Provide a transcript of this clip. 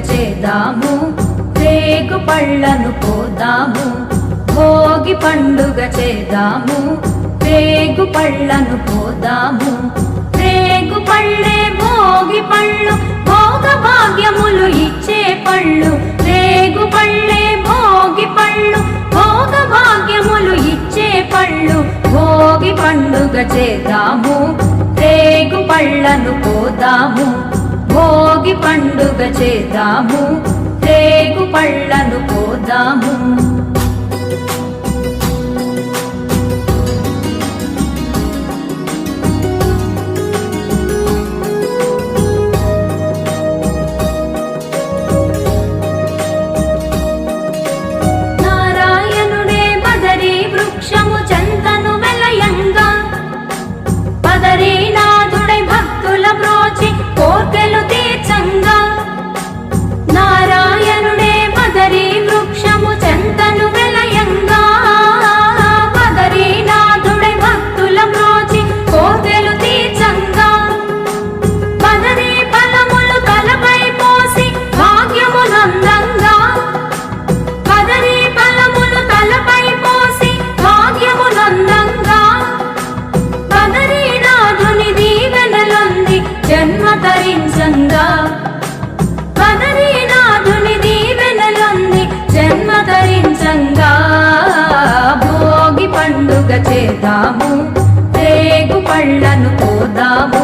చేద్దాము, రేగు పళ్ళను పోదాము. భోగి పండుగ చేద్దాము, రేగు పళ్ళను పోదాము. రేగు పళ్ళే భోగి పళ్ళు, భోగ భాగ్యములు ఇచ్చే పళ్ళు. రేగు పళ్ళే భోగి పళ్ళు, భోగ భాగ్యములు ఇచ్చే పళ్ళు. భోగి పండుగ చేద్దాము, రేగు పళ్ళను పోదాము. భోగి పండుగ చేద్దాము, రేగు పళ్ళను పోదాము. నారాయణుడే బదరీ వృక్షము చెంతను వెలయంగా, బదరీనాథుడై భక్తుల బ్రోచి కోర్కెలు తీర్చంగా. నారాయణుడే బదరీ వృక్షము చెంతను వెలయంగా, బదరీనాథుడై భక్తుల బ్రోచి కోర్కెలు తీర్చంగా. బదరీ ఫలములు తలపై పోసి భాగ్యమునందంగా, బదరీ ఫలములు తలపై పోసి భాగ్యమునందంగా. బదరీనాథుని దీవెనలొంది జన్మ తరించంగా, బదరీనాథుని దీవెనలొంది జన్మ తరించంగా. భోగి పండుగ చేద్దాము, రేగు పళ్ళను పోదాము.